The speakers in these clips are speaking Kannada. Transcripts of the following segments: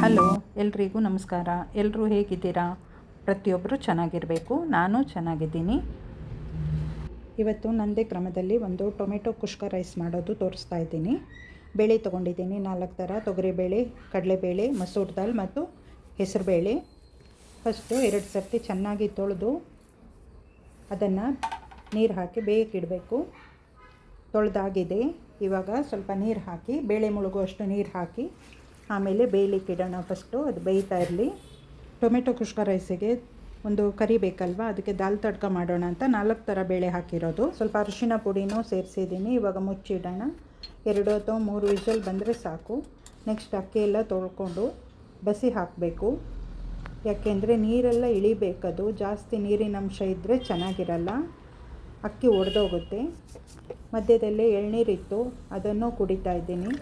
ಹಲೋ, ಎಲ್ರಿಗೂ ನಮಸ್ಕಾರ. ಎಲ್ಲರೂ ಹೇಗಿದ್ದೀರಾ? ಪ್ರತಿಯೊಬ್ಬರು ಚೆನ್ನಾಗಿರಬೇಕು. ನಾನು ಚೆನ್ನಾಗಿದ್ದೀನಿ. ಇವತ್ತು ನನ್ನದೇ ಕ್ರಮದಲ್ಲಿ ಒಂದು ಟೊಮೆಟೊ ಕುಷ್ಕ ರೈಸ್ ಮಾಡೋದು ತೋರಿಸ್ತಾ ಇದ್ದೀನಿ. ಬೇಳೆ ತೊಗೊಂಡಿದ್ದೀನಿ 4 ಥರ: ತೊಗರಿಬೇಳೆ, ಕಡಲೆಬೇಳೆ, ಮಸೂರ್ ದಾಲ್ ಮತ್ತು ಹೆಸರುಬೇಳೆ. ಫಸ್ಟು 2 ಸರ್ತಿ ಚೆನ್ನಾಗಿ ತೊಳೆದು ಅದನ್ನು ನೀರು ಹಾಕಿ ಬೇಯಕ್ಕಿಡಬೇಕು. ತೊಳೆದಾಗಿದೆ. ಇವಾಗ ಸ್ವಲ್ಪ ನೀರು ಹಾಕಿ, ಬೇಳೆ ಮುಳುಗುವಷ್ಟು ನೀರು ಹಾಕಿ ಆಮೇಲೆ ಬೇಯಲಿಕ್ಕೆ ಇಡೋಣ. ಫಸ್ಟು ಅದು ಬೇಯ್ತಾ ಇರಲಿ. ಟೊಮೆಟೊ ಕುಷ್ಕ ರೈಸಿಗೆ ಒಂದು ಕರಿ ಬೇಕಲ್ವ, ಅದಕ್ಕೆ ದಾಲ್ ತಡ್ಕ ಮಾಡೋಣ ಅಂತ 4 ಥರ ಬೇಳೆ ಹಾಕಿರೋದು. ಸ್ವಲ್ಪ ಅರಿಶಿನ ಪುಡಿನೂ ಸೇರಿಸಿದ್ದೀನಿ. ಇವಾಗ ಮುಚ್ಚಿಡೋಣ. 2 ಅಥವಾ 3 ವಿಷಲ್ ಬಂದರೆ ಸಾಕು. ನೆಕ್ಸ್ಟ್ ಅಕ್ಕಿ ಎಲ್ಲ ತೊಳ್ಕೊಂಡು ಬಸಿ ಹಾಕಬೇಕು. ಯಾಕೆಂದರೆ ನೀರೆಲ್ಲ ಇಳಿಬೇಕದು. ಜಾಸ್ತಿ ನೀರಿನ ಅಂಶ ಇದ್ದರೆ ಚೆನ್ನಾಗಿರಲ್ಲ, ಅಕ್ಕಿ ಒಡೆದೋಗುತ್ತೆ. ಮಧ್ಯದಲ್ಲೇ ಎಳ್ನೀರಿತ್ತು, ಅದನ್ನು ಕುಡಿತಾ ಇದ್ದೀನಿ,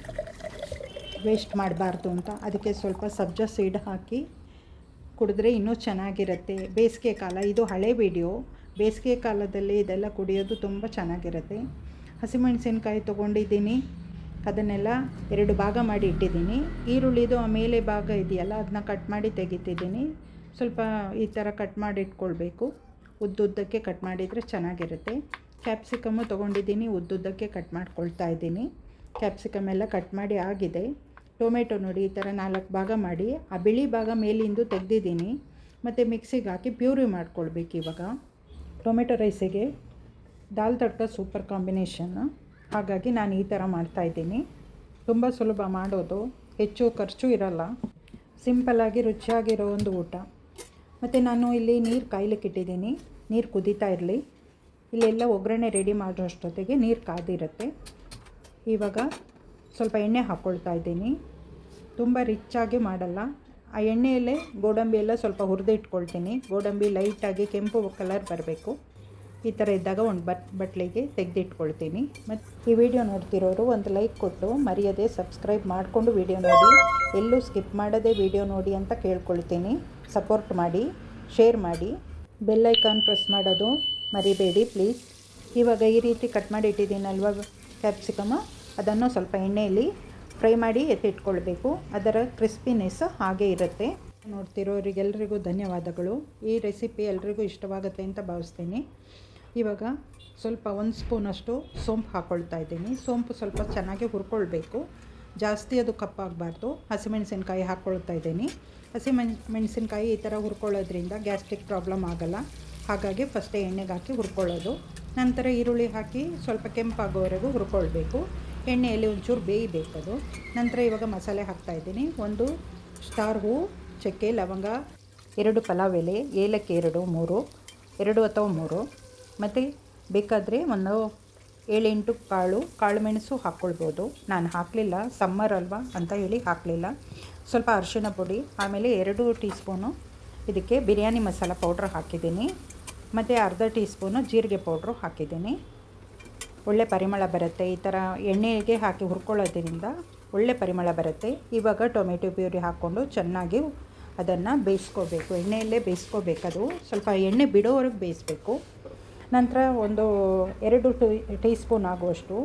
ವೇಸ್ಟ್ ಮಾಡಬಾರ್ದು ಅಂತ. ಅದಕ್ಕೆ ಸ್ವಲ್ಪ ಸಬ್ಜಾ ಸೀಡ್ ಹಾಕಿ ಕುಡಿದ್ರೆ ಇನ್ನೂ ಚೆನ್ನಾಗಿರುತ್ತೆ. ಬೇಸಿಗೆ ಕಾಲ ಇದು, ಹಳೆ ವಿಡಿಯೋ. ಬೇಸಿಗೆ ಕಾಲದಲ್ಲಿ ಇದೆಲ್ಲ ಕುಡಿಯೋದು ತುಂಬ ಚೆನ್ನಾಗಿರುತ್ತೆ. ಹಸಿಮೆಣಸಿನ್ಕಾಯಿ ತೊಗೊಂಡಿದ್ದೀನಿ, ಅದನ್ನೆಲ್ಲ 2 ಭಾಗ ಮಾಡಿ ಇಟ್ಟಿದ್ದೀನಿ. ಈರುಳ್ಳಿದು ಆ ಮೇಲೆ ಭಾಗ ಇದೆಯಲ್ಲ, ಅದನ್ನ ಕಟ್ ಮಾಡಿ ತೆಗಿತಿದ್ದೀನಿ. ಸ್ವಲ್ಪ ಈ ಥರ ಕಟ್ ಮಾಡಿ ಇಟ್ಕೊಳ್ಬೇಕು. ಉದ್ದುದ್ದಕ್ಕೆ ಕಟ್ ಮಾಡಿದರೆ ಚೆನ್ನಾಗಿರುತ್ತೆ. ಕ್ಯಾಪ್ಸಿಕಮ್ಮು ತೊಗೊಂಡಿದ್ದೀನಿ, ಉದ್ದುದ್ದಕ್ಕೆ ಕಟ್ ಮಾಡ್ಕೊಳ್ತಾ ಇದ್ದೀನಿ. ಕ್ಯಾಪ್ಸಿಕಮ್ ಎಲ್ಲ ಕಟ್ ಮಾಡಿ ಆಗಿದೆ. ಟೊಮೆಟೊ ನೋಡಿ, ಈ ಥರ 4 ಭಾಗ ಮಾಡಿ ಆ ಬಿಳಿ ಭಾಗ ಮೇಲಿಂದು ತೆಗೆದಿದ್ದೀನಿ. ಮತ್ತು ಮಿಕ್ಸಿಗೆ ಹಾಕಿ ಪ್ಯೂರಿ ಮಾಡ್ಕೊಳ್ಬೇಕು. ಇವಾಗ ಟೊಮೆಟೊ ರೈಸಿಗೆ ದಾಲ್ ತಡ್ಕ ಸೂಪರ್ ಕಾಂಬಿನೇಷನ್ನು. ಹಾಗಾಗಿ ನಾನು ಈ ಥರ ಮಾಡ್ತಾಯಿದ್ದೀನಿ. ತುಂಬ ಸುಲಭ ಮಾಡೋದು, ಹೆಚ್ಚು ಖರ್ಚು ಇರಲ್ಲ, ಸಿಂಪಲ್ಲಾಗಿ ರುಚಿಯಾಗಿರೋ ಒಂದು ಊಟ. ಮತ್ತು ನಾನು ಇಲ್ಲಿ ನೀರು ಕಾಯ್ಲಿಕ್ಕೆ ಇಟ್ಟಿದ್ದೀನಿ. ನೀರು ಕುದೀತಾ ಇರಲಿ. ಇಲ್ಲೆಲ್ಲ ಒಗ್ಗರಣೆ ರೆಡಿ ಮಾಡೋ ಅಷ್ಟೊತ್ತಿಗೆ ನೀರು ಕಾದಿರುತ್ತೆ. ಇವಾಗ ಸ್ವಲ್ಪ ಎಣ್ಣೆ ಹಾಕ್ಕೊಳ್ತಾ ಇದ್ದೀನಿ. ತುಂಬ ರಿಚ್ಚಾಗಿ ಮಾಡಲ್ಲ. ಆ ಎಣ್ಣೆಯಲ್ಲೇ ಗೋಡಂಬಿ ಎಲ್ಲ ಸ್ವಲ್ಪ ಹುರಿದು ಇಟ್ಕೊಳ್ತೀನಿ. ಗೋಡಂಬಿ ಲೈಟಾಗಿ ಕೆಂಪು ಕಲರ್ ಬರಬೇಕು. ಈ ಥರ ಇದ್ದಾಗ ಒಂದು ಬಟ್ಲಿಗೆ ತೆಗೆದಿಟ್ಕೊಳ್ತೀನಿ. ಮತ್ತು ಈ ವಿಡಿಯೋ ನೋಡ್ತಿರೋರು ಒಂದು ಲೈಕ್ ಕೊಟ್ಟು ಮರೆಯದೆ ಸಬ್ಸ್ಕ್ರೈಬ್ ಮಾಡಿಕೊಂಡು ವಿಡಿಯೋ ನೋಡಿ, ಎಲ್ಲೂ ಸ್ಕಿಪ್ ಮಾಡದೆ ವಿಡಿಯೋ ನೋಡಿ ಅಂತ ಕೇಳ್ಕೊಳ್ತೀನಿ. ಸಪೋರ್ಟ್ ಮಾಡಿ, ಶೇರ್ ಮಾಡಿ, ಬೆಲ್ ಐಕಾನ್ ಪ್ರೆಸ್ ಮಾಡೋದು ಮರಿಬೇಡಿ ಪ್ಲೀಸ್. ಇವಾಗ ಈ ರೀತಿ ಕಟ್ ಮಾಡಿ ಇಟ್ಟಿದ್ದೀನಲ್ವ ಕ್ಯಾಪ್ಸಿಕಮ್, ಅದನ್ನು ಸ್ವಲ್ಪ ಎಣ್ಣೆಯಲ್ಲಿ ಫ್ರೈ ಮಾಡಿ ಎತ್ತಿಟ್ಕೊಳ್ಬೇಕು. ಅದರ ಕ್ರಿಸ್ಪಿನೆಸ್ ಹಾಗೇ ಇರುತ್ತೆ. ನೋಡ್ತಿರೋರಿಗೆಲ್ರಿಗೂ ಧನ್ಯವಾದಗಳು. ಈ ರೆಸಿಪಿ ಎಲ್ರಿಗೂ ಇಷ್ಟವಾಗುತ್ತೆ ಅಂತ ಭಾವಿಸ್ತೀನಿ. ಇವಾಗ ಸ್ವಲ್ಪ 1 ಸ್ಪೂನಷ್ಟು ಸೋಂಪು ಹಾಕ್ಕೊಳ್ತಾ ಇದ್ದೀನಿ. ಸೋಂಪು ಸ್ವಲ್ಪ ಚೆನ್ನಾಗಿ ಹುರ್ಕೊಳ್ಬೇಕು, ಜಾಸ್ತಿ ಅದು ಕಪ್ಪಾಗಬಾರ್ದು. ಹಸಿಮೆಣಸಿನ್ಕಾಯಿ ಹಾಕ್ಕೊಳ್ತಾ ಇದ್ದೀನಿ. ಮೆಣಸಿನ್ಕಾಯಿ ಈ ಥರ ಹುರ್ಕೊಳ್ಳೋದ್ರಿಂದ ಗ್ಯಾಸ್ಟ್ರಿಕ್ ಪ್ರಾಬ್ಲಮ್ ಆಗೋಲ್ಲ. ಹಾಗಾಗಿ ಫಸ್ಟೇ ಎಣ್ಣೆಗೆ ಹಾಕಿ ಹುರ್ಕೊಳ್ಳೋದು. ನಂತರ ಈರುಳ್ಳಿ ಹಾಕಿ ಸ್ವಲ್ಪ ಕೆಂಪಾಗೋವರೆಗೂ ಹುರ್ಕೊಳ್ಬೇಕು. ಎಣ್ಣೆಯಲ್ಲಿ ಒಂಚೂರು ಬೇಯಬೇಕದು. ನಂತರ ಇವಾಗ ಮಸಾಲೆ ಹಾಕ್ತಾಯಿದ್ದೀನಿ. 1 ಸ್ಟಾರ್ ಹೂವು, ಚಕ್ಕೆ, ಲವಂಗ, 2 ಪಲಾವ್ ಎಲೆ, ಏಲಕ್ಕಿ 2 ಅಥವಾ 3, ಮತ್ತು ಬೇಕಾದರೆ ಒಂದು 7-8 ಕಾಳು ಮೆಣಸು ಹಾಕ್ಕೊಳ್ಬೋದು. ನಾನು ಹಾಕಲಿಲ್ಲ, ಸಮ್ಮರ್ ಅಲ್ವಾ ಅಂತ ಹೇಳಿ ಹಾಕಲಿಲ್ಲ. ಸ್ವಲ್ಪ ಅರಿಶಿನ ಪುಡಿ, ಆಮೇಲೆ 2 ಟೀ ಸ್ಪೂನು ಇದಕ್ಕೆ ಬಿರಿಯಾನಿ ಮಸಾಲ ಪೌಡ್ರ್ ಹಾಕಿದ್ದೀನಿ. ಮತ್ತು ಅರ್ಧ ಟೀ ಸ್ಪೂನು ಜೀರಿಗೆ ಪೌಡ್ರು ಹಾಕಿದ್ದೀನಿ. ಒಳ್ಳೆ ಪರಿಮಳ ಬರುತ್ತೆ. ಈ ಥರ ಎಣ್ಣೆಗೆ ಹಾಕಿ ಹುರ್ಕೊಳ್ಳೋದ್ರಿಂದ ಒಳ್ಳೆ ಪರಿಮಳ ಬರುತ್ತೆ. ಇವಾಗ ಟೊಮೆಟೊ ಪ್ಯೂರಿ ಹಾಕ್ಕೊಂಡು ಚೆನ್ನಾಗಿ ಅದನ್ನು ಬೇಯಿಸ್ಕೋಬೇಕು. ಎಣ್ಣೆಯಲ್ಲೇ ಬೇಯಿಸ್ಕೋಬೇಕದು. ಸ್ವಲ್ಪ ಎಣ್ಣೆ ಬಿಡೋವರೆಗೆ ಬೇಯಿಸಬೇಕು. ನಂತರ ಒಂದು 2 ಟೀ ಸ್ಪೂನ್ ಆಗುವಷ್ಟು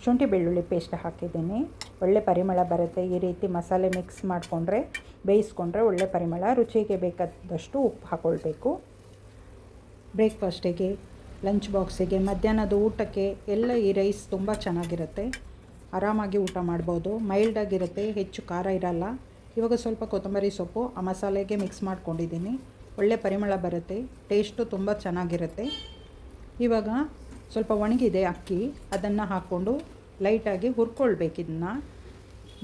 ಶುಂಠಿ ಬೆಳ್ಳುಳ್ಳಿ ಪೇಸ್ಟ್ ಹಾಕಿದ್ದೀನಿ. ಒಳ್ಳೆ ಪರಿಮಳ ಬರುತ್ತೆ. ಈ ರೀತಿ ಮಸಾಲೆ ಮಿಕ್ಸ್ ಮಾಡಿಕೊಂಡ್ರೆ, ಬೇಯಿಸ್ಕೊಂಡ್ರೆ ಒಳ್ಳೆ ಪರಿಮಳ. ರುಚಿಗೆ ಬೇಕಾದಷ್ಟು ಉಪ್ಪು ಹಾಕ್ಕೊಳ್ಬೇಕು. ಬ್ರೇಕ್ಫಾಸ್ಟಿಗೆ, ಲಂಚ್ ಬಾಕ್ಸಿಗೆ, ಮಧ್ಯಾಹ್ನದ ಊಟಕ್ಕೆ ಎಲ್ಲ ಈ ರೈಸ್ ತುಂಬ ಚೆನ್ನಾಗಿರುತ್ತೆ. ಆರಾಮಾಗಿ ಊಟ ಮಾಡ್ಬೋದು. ಮೈಲ್ಡಾಗಿರುತ್ತೆ, ಹೆಚ್ಚು ಖಾರ ಇರಲ್ಲ. ಇವಾಗ ಸ್ವಲ್ಪ ಕೊತ್ತಂಬರಿ ಸೊಪ್ಪು ಆ ಮಸಾಲೆಗೆ ಮಿಕ್ಸ್ ಮಾಡ್ಕೊಂಡಿದ್ದೀನಿ. ಒಳ್ಳೆ ಪರಿಮಳ ಬರುತ್ತೆ, ಟೇಸ್ಟು ತುಂಬ ಚೆನ್ನಾಗಿರುತ್ತೆ. ಇವಾಗ ಸ್ವಲ್ಪ ಒಣಗಿದೆ ಅಕ್ಕಿ, ಅದನ್ನು ಹಾಕ್ಕೊಂಡು ಲೈಟಾಗಿ ಹುರ್ಕೊಳ್ಬೇಕು. ಇದನ್ನು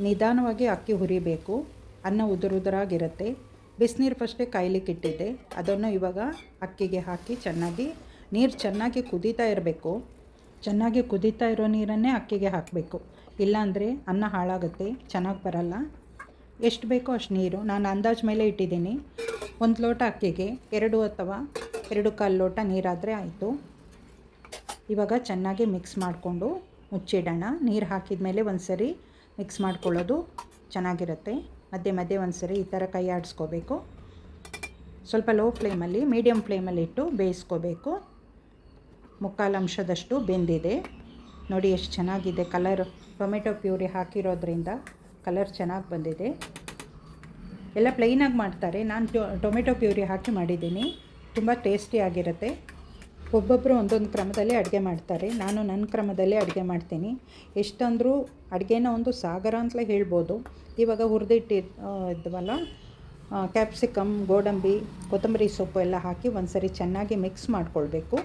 ನಿಧಾನವಾಗಿ ಅಕ್ಕಿ ಹುರಿಬೇಕು. ಅನ್ನ ಉದುರಾಗಿರುತ್ತೆ. ಬಿಸಿನೀರು ಫಸ್ಟೇ ಕಾಯ್ಲಿಕ್ಕೆ ಇಟ್ಟಿದ್ದೆ, ಅದನ್ನು ಇವಾಗ ಅಕ್ಕಿಗೆ ಹಾಕಿ ನೀರು ಚೆನ್ನಾಗಿ ಕುದೀತಾ ಇರಬೇಕು. ಚೆನ್ನಾಗಿ ಕುದೀತಾ ಇರೋ ನೀರನ್ನೇ ಅಕ್ಕಿಗೆ ಹಾಕಬೇಕು. ಇಲ್ಲಾಂದರೆ ಅನ್ನ ಹಾಳಾಗುತ್ತೆ, ಚೆನ್ನಾಗಿ ಬರಲ್ಲ. ಎಷ್ಟು ಬೇಕೋ ಅಷ್ಟು ನೀರು ನಾನು ಅಂದಾಜು ಮೇಲೆ ಇಟ್ಟಿದ್ದೀನಿ. 1 ಲೋಟ ಅಕ್ಕಿಗೆ 2 ಅಥವಾ 2.25 ಲೋಟ ನೀರಾದರೆ ಆಯಿತು. ಇವಾಗ ಚೆನ್ನಾಗಿ ಮಿಕ್ಸ್ ಮಾಡಿಕೊಂಡು ಮುಚ್ಚಿಡೋಣ. ನೀರು ಹಾಕಿದ ಮೇಲೆ ಒಂದು ಸರಿ ಮಿಕ್ಸ್ ಮಾಡ್ಕೊಳ್ಳೋದು ಚೆನ್ನಾಗಿರುತ್ತೆ. ಮಧ್ಯೆ ಒಂದು ಸರಿ ಈ ಥರ ಕೈ ಆಡಿಸ್ಕೋಬೇಕು. ಸ್ವಲ್ಪ ಲೋ ಫ್ಲೇಮಲ್ಲಿ, ಮೀಡಿಯಮ್ ಫ್ಲೇಮಲ್ಲಿ ಇಟ್ಟು ಬೇಯಿಸ್ಕೋಬೇಕು. 3/4 ಅಂಶದಷ್ಟು ಬೆಂದಿದೆ ನೋಡಿ. ಎಷ್ಟು ಚೆನ್ನಾಗಿದೆ ಕಲರ್. ಟೊಮೆಟೊ ಪ್ಯೂರಿ ಹಾಕಿರೋದ್ರಿಂದ ಕಲರ್ ಚೆನ್ನಾಗಿ ಬಂದಿದೆ. ಎಲ್ಲ ಪ್ಲೈನಾಗಿ ಮಾಡ್ತಾರೆ. ನಾನು ಟೊಮೆಟೊ ಪ್ಯೂರಿ ಹಾಕಿ ಮಾಡಿದ್ದೀನಿ. ತುಂಬ ಟೇಸ್ಟಿಯಾಗಿರುತ್ತೆ. ಒಬ್ಬೊಬ್ಬರು ಒಂದೊಂದು ಕ್ರಮದಲ್ಲಿ ಅಡುಗೆ ಮಾಡ್ತಾರೆ. ನಾನು ನನ್ನ ಕ್ರಮದಲ್ಲಿ ಅಡುಗೆ ಮಾಡ್ತೀನಿ. ಎಷ್ಟಂದರೂ ಅಡುಗೆನ ಒಂದು ಸಾಗರ ಅಂತಲೇ ಹೇಳ್ಬೋದು. ಇವಾಗ ಇದ್ವಲ್ಲ ಕ್ಯಾಪ್ಸಿಕಮ್, ಗೋಡಂಬಿ, ಕೊತ್ತಂಬರಿ ಸೊಪ್ಪು ಎಲ್ಲ ಹಾಕಿ ಒಂದು ಸರಿ ಚೆನ್ನಾಗಿ ಮಿಕ್ಸ್ ಮಾಡಿಕೊಳ್ಬೇಕು.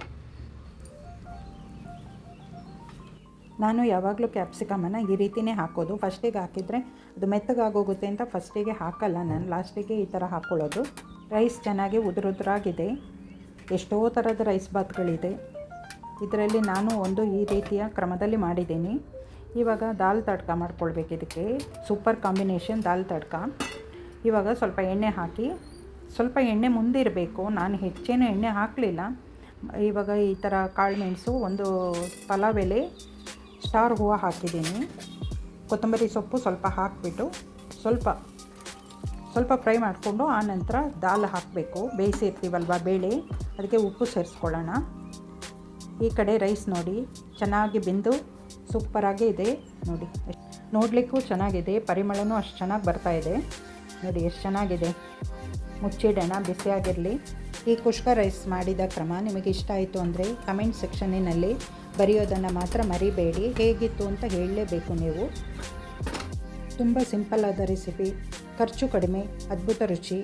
ನಾನು ಯಾವಾಗಲೂ ಕ್ಯಾಪ್ಸಿಕಮನ್ನು ಈ ರೀತಿಯೇ ಹಾಕೋದು. ಫಸ್ಟಿಗೆ ಹಾಕಿದರೆ ಅದು ಮೆತ್ತಗಾಗೋಗುತ್ತೆ ಅಂತ ಫಸ್ಟಿಗೆ ಹಾಕಲ್ಲ ನಾನು, ಲಾಸ್ಟಿಗೆ ಈ ಥರ ಹಾಕ್ಕೊಳ್ಳೋದು. ರೈಸ್ ಚೆನ್ನಾಗಿ ಉದುರಾಗಿದೆ. ಎಷ್ಟೋ ಥರದ ರೈಸ್ ಬಾತ್ಗಳಿದೆ. ಇದರಲ್ಲಿ ನಾನು ಒಂದು ಈ ರೀತಿಯ ಕ್ರಮದಲ್ಲಿ ಮಾಡಿದ್ದೀನಿ. ಇವಾಗ ದಾಲ್ ತಡ್ಕ ಮಾಡ್ಕೊಳ್ಬೇಕು. ಇದಕ್ಕೆ ಸೂಪರ್ ಕಾಂಬಿನೇಷನ್ ದಾಲ್ ತಡ್ಕ. ಇವಾಗ ಸ್ವಲ್ಪ ಎಣ್ಣೆ ಹಾಕಿ, ಸ್ವಲ್ಪ ಎಣ್ಣೆ ಮುಂದಿರಬೇಕು. ನಾನು ಹೆಚ್ಚೇನು ಎಣ್ಣೆ ಹಾಕಲಿಲ್ಲ. ಇವಾಗ ಈ ಥರ ಕಾಳುಮೆಣಸು, ಒಂದು ಪಲಾವ್ ಎಲೆ, ಸ್ಟಾರ್ ಹೂವು ಹಾಕಿದ್ದೀನಿ. ಕೊತ್ತಂಬರಿ ಸೊಪ್ಪು ಸ್ವಲ್ಪ ಹಾಕಿಬಿಟ್ಟು ಸ್ವಲ್ಪ ಫ್ರೈ ಮಾಡಿಕೊಂಡು ಆನಂತರ ದಾಲ್ ಹಾಕಬೇಕು. ಬೇಯಿಸಿರ್ತೀವಲ್ವ ಬೇಳೆ, ಅದಕ್ಕೆ ಉಪ್ಪು ಸೇರಿಸ್ಕೊಳ್ಳೋಣ. ಈ ಕಡೆ ರೈಸ್ ನೋಡಿ ಚೆನ್ನಾಗಿ ಬೆಂದು ಸೂಪರಾಗಿ ಇದೆ ನೋಡಿ. ನೋಡಲಿಕ್ಕೂ ಚೆನ್ನಾಗಿದೆ, ಪರಿಮಳನೂ ಅಷ್ಟು ಚೆನ್ನಾಗಿ ಬರ್ತಾಯಿದೆ ನೋಡಿ, ಎಷ್ಟು ಚೆನ್ನಾಗಿದೆ. ಮುಚ್ಚಿಡೋಣ, ಬಿಸಿಯಾಗಿರಲಿ. ಈ ಕುಷ್ಕ ರೈಸ್ ಮಾಡಿದ ಕ್ರಮ ನಿಮಗೆ ಇಷ್ಟ ಆಯಿತು ಅಂದರೆ ಕಮೆಂಟ್ ಸೆಕ್ಷನ್ನಿನಲ್ಲಿ ಬರೆಯೋದನ್ನು ಮಾತ್ರ ಮರಿಬೇಡಿ. ಹೇಗಿತ್ತು ಅಂತ ಹೇಳಲೇಬೇಕು ನೀವು. ತುಂಬ ಸಿಂಪಲ್ಲಾದ ರೆಸಿಪಿ, ಖರ್ಚು ಕಡಿಮೆ, ಅದ್ಭುತ ರುಚಿ,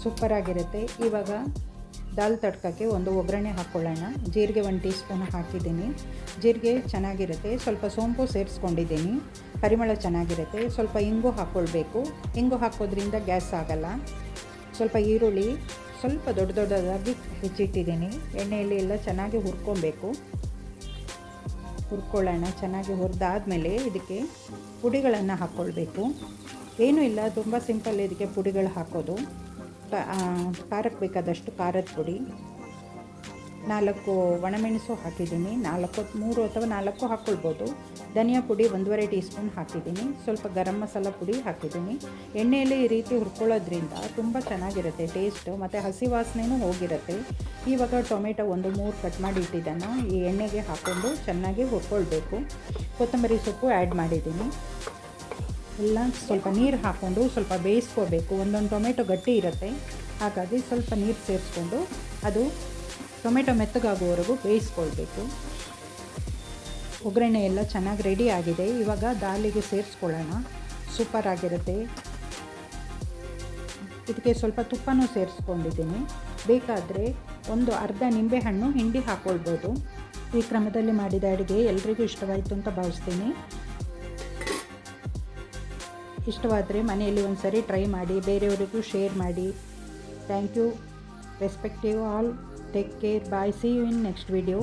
ಸೂಪರಾಗಿರುತ್ತೆ. ಇವಾಗ ದಾಲ್ ತಡ್ಕಕ್ಕೆ ಒಂದು ಒಗ್ಗರಣೆ ಹಾಕ್ಕೊಳ್ಳೋಣ. ಜೀರಿಗೆ 1 ಟೀ ಸ್ಪೂನ್ ಹಾಕಿದ್ದೀನಿ. ಜೀರಿಗೆ ಚೆನ್ನಾಗಿರುತ್ತೆ. ಸ್ವಲ್ಪ ಸೋಂಪು ಸೇರಿಸ್ಕೊಂಡಿದ್ದೀನಿ, ಪರಿಮಳ ಚೆನ್ನಾಗಿರುತ್ತೆ. ಸ್ವಲ್ಪ ಇಂಗು ಹಾಕ್ಕೊಳ್ಬೇಕು. ಇಂಗು ಹಾಕೋದ್ರಿಂದ ಗ್ಯಾಸ್ ಆಗಲ್ಲ. ಸ್ವಲ್ಪ ಈರುಳ್ಳಿ ಸ್ವಲ್ಪ ದೊಡ್ಡದಾಗಿ ಹೆಚ್ಚಿಟ್ಟಿದ್ದೀನಿ. ಎಣ್ಣೆಯಲ್ಲಿ ಎಲ್ಲ ಚೆನ್ನಾಗಿ ಹುರ್ಕೊಳ್ಳೋಣ. ಚೆನ್ನಾಗಿ ಹುರಿದಾದ್ಮೇಲೆ ಇದಕ್ಕೆ ಪುಡಿಗಳನ್ನು ಹಾಕ್ಕೊಳ್ಬೇಕು. ಏನೂ ಇಲ್ಲ, ತುಂಬ ಸಿಂಪಲ್ ಇದಕ್ಕೆ ಪುಡಿಗಳು ಹಾಕೋದು. ಖಾರಕ್ಕೆ ಬೇಕಾದಷ್ಟು ಖಾರದ ಪುಡಿ, 4 ಒಣಮೆಣಸು ಹಾಕಿದ್ದೀನಿ. 3 ಅಥವಾ 4 ಹಾಕ್ಕೊಳ್ಬೋದು. ಧನಿಯಾ ಪುಡಿ 1.5 ಟೀ ಸ್ಪೂನ್ ಹಾಕಿದ್ದೀನಿ. ಸ್ವಲ್ಪ ಗರಂ ಮಸಾಲ ಪುಡಿ ಹಾಕಿದ್ದೀನಿ. ಎಣ್ಣೆಯಲ್ಲಿ ಈ ರೀತಿ ಹುರ್ಕೊಳ್ಳೋದ್ರಿಂದ ತುಂಬ ಚೆನ್ನಾಗಿರುತ್ತೆ ಟೇಸ್ಟು, ಮತ್ತು ಹಸಿ ವಾಸನೆಯೂ ಹೋಗಿರುತ್ತೆ. ಇವಾಗ ಟೊಮೆಟೊ 3 ಕಟ್ ಮಾಡಿ ಇಟ್ಟಿದ್ದನ್ನು ಈ ಎಣ್ಣೆಗೆ ಹಾಕ್ಕೊಂಡು ಚೆನ್ನಾಗಿ ಹುರ್ಕೊಳ್ಬೇಕು. ಕೊತ್ತಂಬರಿ ಸೊಪ್ಪು ಆ್ಯಡ್ ಮಾಡಿದ್ದೀನಿ. ಎಲ್ಲ ಸ್ವಲ್ಪ ನೀರು ಹಾಕ್ಕೊಂಡು ಸ್ವಲ್ಪ ಬೇಯಿಸ್ಕೋಬೇಕು. ಒಂದೊಂದು ಟೊಮೆಟೊ ಗಟ್ಟಿ ಇರುತ್ತೆ, ಹಾಗಾಗಿ ಸ್ವಲ್ಪ ನೀರು ಸೇರಿಸ್ಕೊಂಡು ಅದು ಟೊಮೆಟೊ ಮೆತ್ತಗಾಗುವವರೆಗೂ ಬೇಯಿಸ್ಕೊಳ್ಬೇಕು. ಒಗ್ಗರಣೆ ಎಲ್ಲ ಚೆನ್ನಾಗಿ ರೆಡಿ ಆಗಿದೆ. ಇವಾಗ ದಾಲಿಗೆ ಸೇರಿಸ್ಕೊಳ್ಳೋಣ. ಸೂಪರಾಗಿರುತ್ತೆ. ಇದಕ್ಕೆ ಸ್ವಲ್ಪ ತುಪ್ಪನೂ ಸೇರಿಸ್ಕೊಂಡಿದ್ದೀನಿ. ಬೇಕಾದರೆ ಒಂದು ಅರ್ಧ ನಿಂಬೆಹಣ್ಣು ಹಿಂಡಿ ಹಾಕ್ಕೊಳ್ಬೋದು. ಈ ಕ್ರಮದಲ್ಲಿ ಮಾಡಿದ ಅಡುಗೆ ಎಲ್ರಿಗೂ ಇಷ್ಟವಾಯಿತು ಅಂತ ಭಾವಿಸ್ತೀನಿ. ಇಷ್ಟವಾದರೆ ಮನೆಯಲ್ಲಿ ಒಂದು ಸರಿ ಟ್ರೈ ಮಾಡಿ, ಬೇರೆಯವರಿಗೂ ಶೇರ್ ಮಾಡಿ. Thank you. Respect you all. Take care. Bye. See you in next video.